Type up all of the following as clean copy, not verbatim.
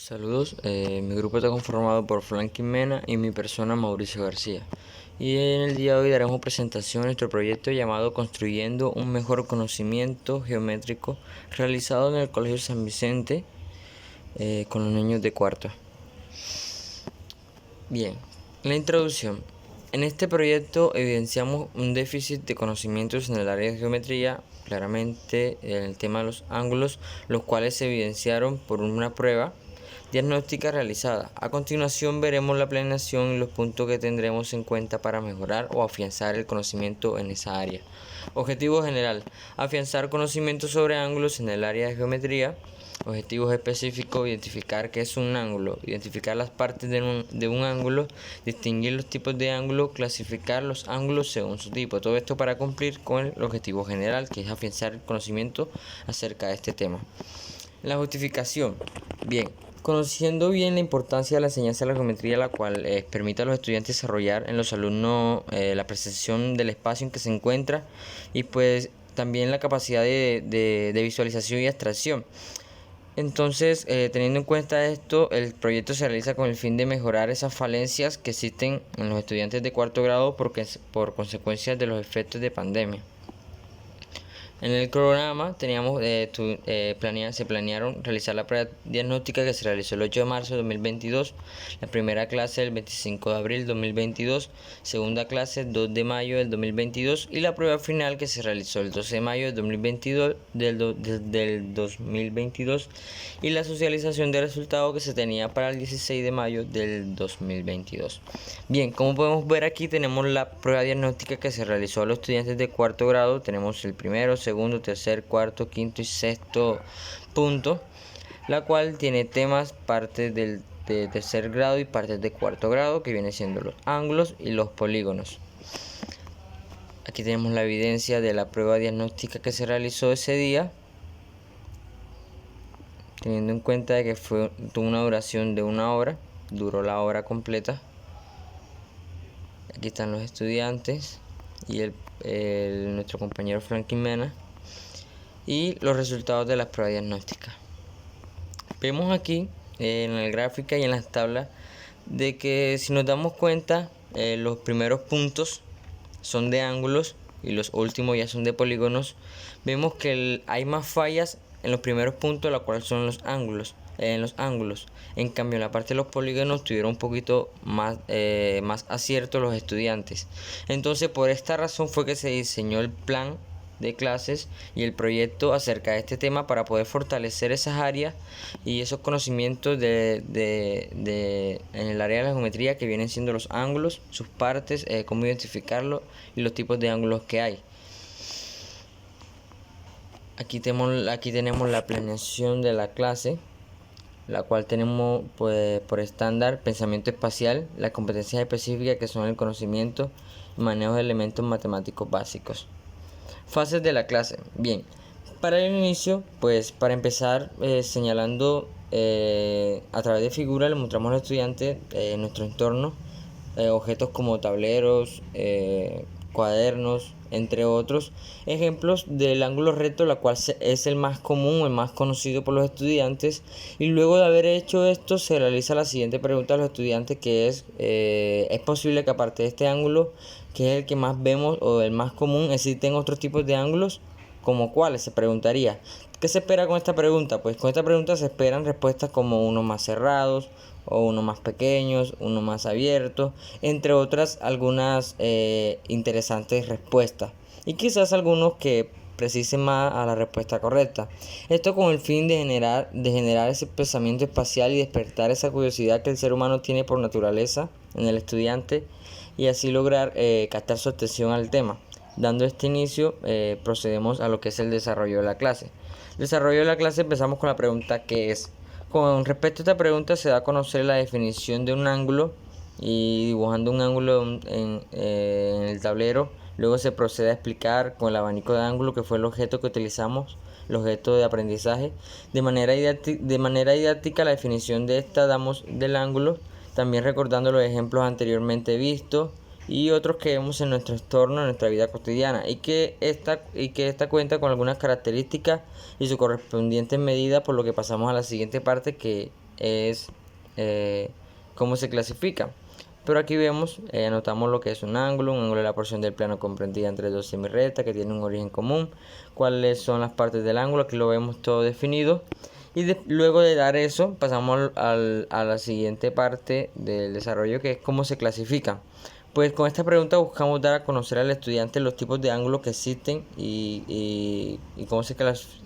Saludos, mi grupo está conformado por Franklin Mena y mi persona Mauricio García. Y en el día de hoy daremos presentación a nuestro proyecto llamado Construyendo un mejor conocimiento geométrico realizado en el Colegio San Vicente con los niños de cuarto. Bien, la introducción. En este proyecto evidenciamos un déficit de conocimientos en el área de geometría, claramente en el tema de los ángulos, los cuales se evidenciaron por una prueba diagnóstica realizada. A continuación veremos la planeación y los puntos que tendremos en cuenta para mejorar o afianzar el conocimiento en esa área. Objetivo general: afianzar conocimientos sobre ángulos en el área de geometría. Objetivos específicos: identificar qué es un ángulo, identificar las partes de un ángulo, distinguir los tipos de ángulos, clasificar los ángulos según su tipo. Todo esto para cumplir con el objetivo general, que es afianzar el conocimiento acerca de este tema. La justificación. Bien, conociendo bien la importancia de la enseñanza de la geometría, la cual permite a los estudiantes desarrollar en los alumnos la percepción del espacio en que se encuentra y pues también la capacidad de visualización y abstracción. Entonces, teniendo en cuenta esto, el proyecto se realiza con el fin de mejorar esas falencias que existen en los estudiantes de cuarto grado por consecuencias de los efectos de pandemia. En el programa teníamos se planearon realizar la prueba diagnóstica que se realizó el 8 de marzo de 2022, la primera clase el 25 de abril de 2022, segunda clase el 2 de mayo del 2022 y la prueba final que se realizó el 12 de mayo del 2022, del 2022 y la socialización de resultados que se tenía para el 16 de mayo del 2022. Bien, como podemos ver aquí tenemos la prueba diagnóstica que se realizó a los estudiantes de cuarto grado. Tenemos el primero, segundo, tercer, cuarto, quinto y sexto punto, la cual tiene temas, partes de tercer grado y partes de cuarto grado, que vienen siendo los ángulos y los polígonos. Aquí tenemos la evidencia de la prueba diagnóstica que se realizó ese día, teniendo en cuenta de que tuvo una duración de 1 hora, duró la hora completa. Aquí están los estudiantes y nuestro compañero Franklin Mena y los resultados de las pruebas diagnósticas. Vemos aquí en la gráfica y en las tablas de que si nos damos cuenta los primeros puntos son de ángulos y los últimos ya son de polígonos. Vemos que hay más fallas en los primeros puntos, la cual son los ángulos. En cambio, en la parte de los polígonos tuvieron un poquito más acierto los estudiantes. Entonces, por esta razón fue que se diseñó el plan de clases y el proyecto acerca de este tema para poder fortalecer esas áreas y esos conocimientos en el área de la geometría, que vienen siendo los ángulos, sus partes, cómo identificarlos y los tipos de ángulos que hay. Aquí tenemos la planeación de la clase, la cual tenemos pues, por estándar pensamiento espacial, las competencias específicas que son el conocimiento y manejo de elementos matemáticos básicos. Fases de la clase. Bien, para el inicio, pues para empezar señalando a través de figuras le mostramos al estudiante en nuestro entorno objetos como tableros, cuadernos, entre otros ejemplos del ángulo recto, la cual es el más común o el más conocido por los estudiantes. Y luego de haber hecho esto se realiza la siguiente pregunta a los estudiantes, que es posible que aparte de este ángulo, que es el que más vemos o el más común, existen otros tipos de ángulos, como cuáles, se preguntaría. ¿Qué se espera con esta pregunta? Pues con esta pregunta se esperan respuestas como unos más cerrados o unos más pequeños, uno más abiertos, entre otras algunas interesantes respuestas y quizás algunos que precisen más a la respuesta correcta. Esto con el fin de generar ese pensamiento espacial y despertar esa curiosidad que el ser humano tiene por naturaleza en el estudiante y así lograr captar su atención al tema. Dando este inicio, procedemos a lo que es el desarrollo de la clase. Desarrollo de la clase, empezamos con la pregunta ¿qué es? Con respecto a esta pregunta se da a conocer la definición de un ángulo y dibujando un ángulo en el tablero. Luego se procede a explicar con el abanico de ángulo, que fue el objeto que utilizamos, el objeto de aprendizaje. De manera didáctica la definición de esta damos del ángulo, también recordando los ejemplos anteriormente vistos y otros que vemos en nuestro entorno, en nuestra vida cotidiana, y que esta cuenta con algunas características y su correspondiente medida, por lo que pasamos a la siguiente parte, que es cómo se clasifica. Pero aquí vemos, anotamos lo que es un ángulo es la porción del plano comprendida entre dos semirrectas que tienen un origen común, cuáles son las partes del ángulo, aquí lo vemos todo definido. Y luego de dar eso, pasamos a la siguiente parte del desarrollo, que es cómo se clasifica. Pues con esta pregunta buscamos dar a conocer al estudiante los tipos de ángulos que existen y cómo se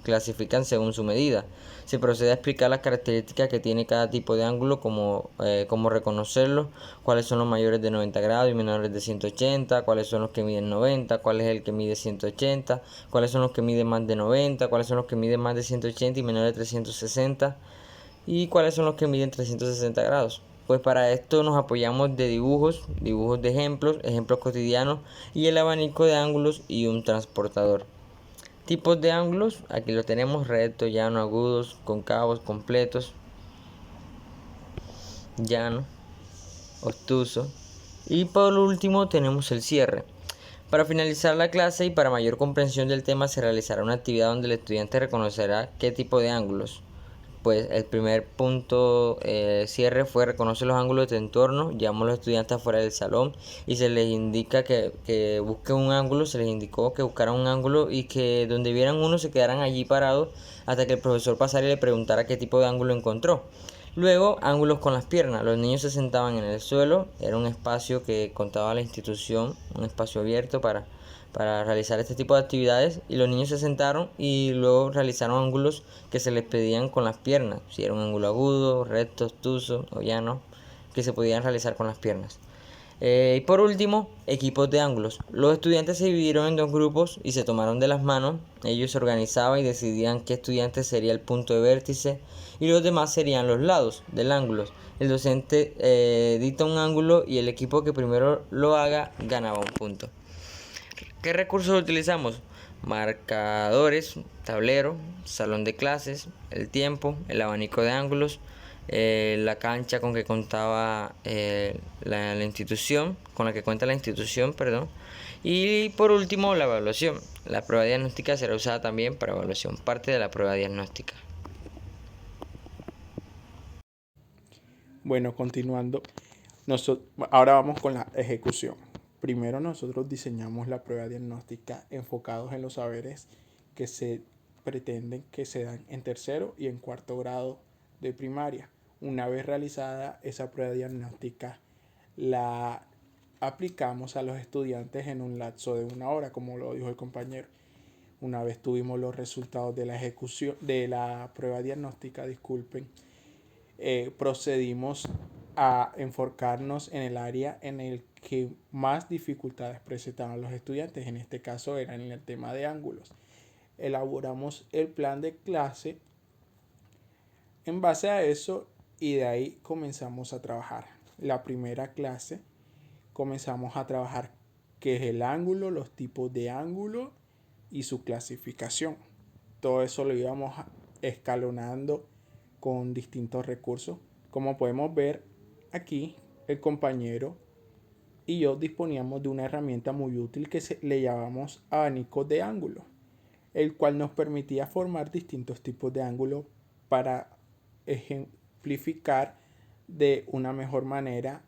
clasifican según su medida. Se procede a explicar las características que tiene cada tipo de ángulo, como cómo reconocerlos, cuáles son los mayores de 90 grados y menores de 180, cuáles son los que miden 90, cuál es el que mide 180, cuáles son los que miden más de 90, cuáles son los que miden más de 180 y menores de 360 y cuáles son los que miden 360 grados. Pues para esto nos apoyamos de dibujos de ejemplos cotidianos y el abanico de ángulos y un transportador. Tipos de ángulos, aquí lo tenemos: recto, llano, agudos, concavos, completos, llano, obtuso. Y por último tenemos el cierre. Para finalizar la clase y para mayor comprensión del tema se realizará una actividad donde el estudiante reconocerá qué tipo de ángulos. Pues el primer punto cierre fue reconocer los ángulos de entorno. Llevamos a los estudiantes afuera del salón y se les indica que busquen un ángulo, se les indicó que buscaran un ángulo y que donde vieran uno se quedaran allí parados hasta que el profesor pasara y le preguntara qué tipo de ángulo encontró. Luego, ángulos con las piernas. Los niños se sentaban en el suelo, era un espacio que contaba la institución, un espacio abierto para realizar este tipo de actividades, y los niños se sentaron y luego realizaron ángulos que se les pedían con las piernas, si era un ángulo agudo, recto, obtuso o llano, que se podían realizar con las piernas. Y por último, equipos de ángulos. Los estudiantes se dividieron en dos grupos y se tomaron de las manos. Ellos se organizaban y decidían qué estudiante sería el punto de vértice y los demás serían los lados del ángulo. El docente dicta un ángulo y el equipo que primero lo haga ganaba un punto. ¿Qué recursos utilizamos? Marcadores, tablero, salón de clases, el tiempo, el abanico de ángulos, la cancha con que contaba la institución, con la que cuenta la institución, perdón. Y por último, la evaluación. La prueba diagnóstica será usada también para evaluación, parte de la prueba diagnóstica. Bueno, continuando, ahora vamos con la ejecución. Primero nosotros diseñamos la prueba diagnóstica enfocados en los saberes que se pretenden que se dan en tercero y en cuarto grado de primaria. Una vez realizada esa prueba diagnóstica, la aplicamos a los estudiantes en un lapso de 1 hora, como lo dijo el compañero. Una vez tuvimos los resultados de la ejecución de la prueba diagnóstica, procedimos a enfocarnos en el área en el que más dificultades presentaban los estudiantes. En este caso era en el tema de ángulos. Elaboramos el plan de clase en base a eso y de ahí comenzamos a trabajar. La primera clase comenzamos a trabajar qué es el ángulo, los tipos de ángulo y su clasificación. Todo eso lo íbamos escalonando con distintos recursos. Como podemos ver aquí, el compañero y yo disponíamos de una herramienta muy útil que le llamamos abanico de ángulos, el cual nos permitía formar distintos tipos de ángulos para ejemplificar de una mejor manera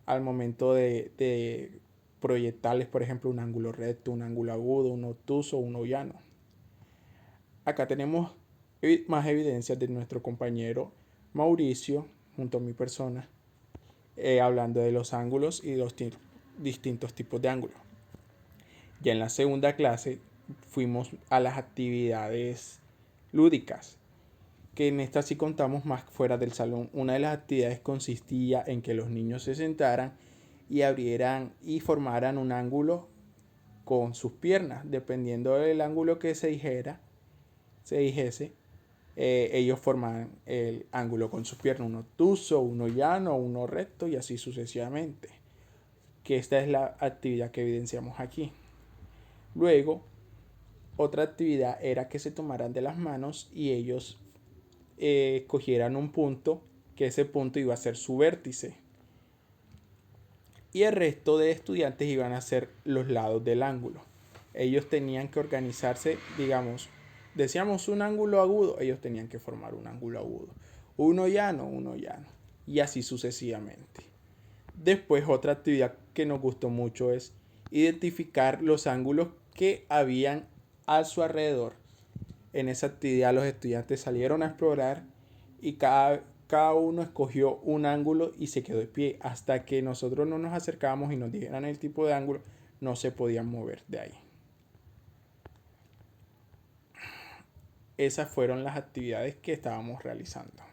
al momento de proyectarles, por ejemplo, un ángulo recto, un ángulo agudo, un obtuso, uno llano. Acá tenemos más evidencias de nuestro compañero Mauricio, junto a mi persona, hablando de los ángulos y los distintos tipos de ángulos. Ya en la segunda clase fuimos a las actividades lúdicas, que en esta sí contamos más fuera del salón. Una de las actividades consistía en que los niños se sentaran y abrieran y formaran un ángulo con sus piernas, dependiendo del ángulo que se dijese, ellos formaban el ángulo con sus piernas, uno obtuso, uno llano, uno recto y así sucesivamente. Que esta es la actividad que evidenciamos aquí. Luego, otra actividad era que se tomaran de las manos y ellos cogieran un punto, que ese punto iba a ser su vértice. Y el resto de estudiantes iban a ser los lados del ángulo. Ellos tenían que organizarse, digamos, decíamos un ángulo agudo, ellos tenían que formar un ángulo agudo. uno llano, uno llano, y así sucesivamente. Después, otra actividad que nos gustó mucho es identificar los ángulos que habían a su alrededor. En esa actividad los estudiantes salieron a explorar y cada uno escogió un ángulo y se quedó de pie. Hasta que nosotros no nos acercábamos y nos dijeran el tipo de ángulo, no se podían mover de ahí. Esas fueron las actividades que estábamos realizando.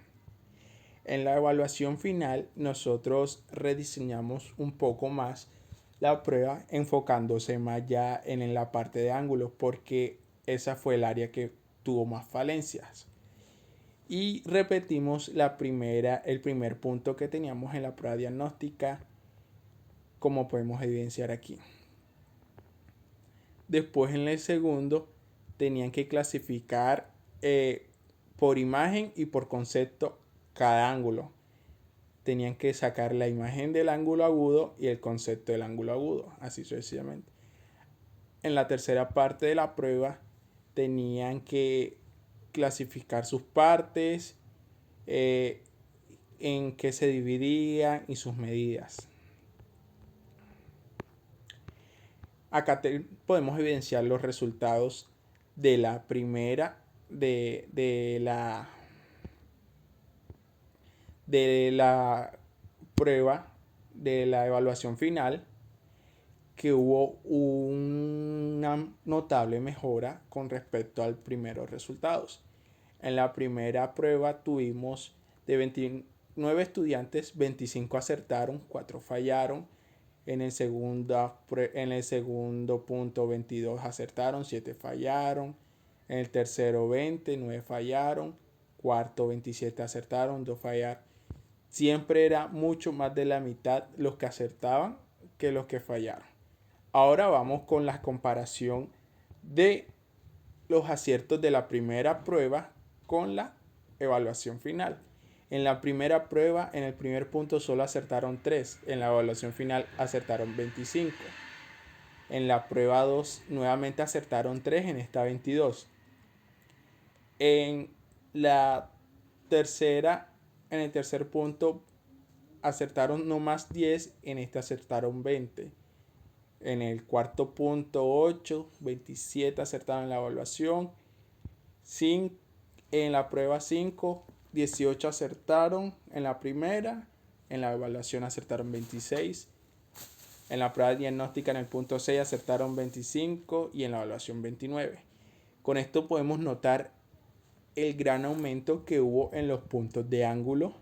En la evaluación final, nosotros rediseñamos un poco más la prueba, enfocándose más ya en la parte de ángulos, porque esa fue el área que tuvo más falencias. Y repetimos el primer punto que teníamos en la prueba diagnóstica, como podemos evidenciar aquí. Después, en el segundo, tenían que clasificar por imagen y por concepto cada ángulo. Tenían que sacar la imagen del ángulo agudo y el concepto del ángulo agudo, así sucesivamente. En la tercera parte de la prueba tenían que clasificar sus partes, en qué se dividían y sus medidas. Acá podemos evidenciar los resultados de la primera, de la prueba, de la evaluación final, que hubo una notable mejora con respecto al primeros resultados. En la primera prueba tuvimos de 29 estudiantes, 25 acertaron, 4 fallaron. En el segundo punto 22 acertaron, 7 fallaron. En el tercero 20, 9 fallaron. Cuarto 27 acertaron, 2 fallaron. Siempre era mucho más de la mitad los que acertaban que los que fallaron. Ahora vamos con la comparación de los aciertos de la primera prueba con la evaluación final. En la primera prueba, en el primer punto solo acertaron 3. En la evaluación final acertaron 25. En la prueba 2 nuevamente acertaron 3, en esta 22. En la tercera, en el tercer punto acertaron no más 10, en esta acertaron 20. En el cuarto punto 8, 27 acertaron en la evaluación. En la prueba 5, 18 acertaron en la primera. En la evaluación acertaron 26. En la prueba diagnóstica en el punto 6 acertaron 25 y en la evaluación 29. Con esto podemos notar el gran aumento que hubo en los puntos de ángulo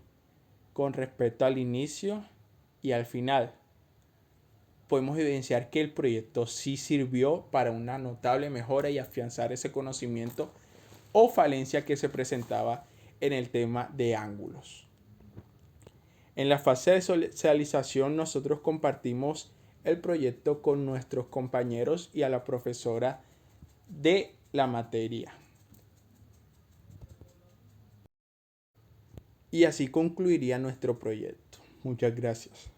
con respecto al inicio y al final. Podemos evidenciar que el proyecto sí sirvió para una notable mejora y afianzar ese conocimiento o falencia que se presentaba en el tema de ángulos. En la fase de socialización nosotros compartimos el proyecto con nuestros compañeros y a la profesora de la materia. Y así concluiría nuestro proyecto. Muchas gracias.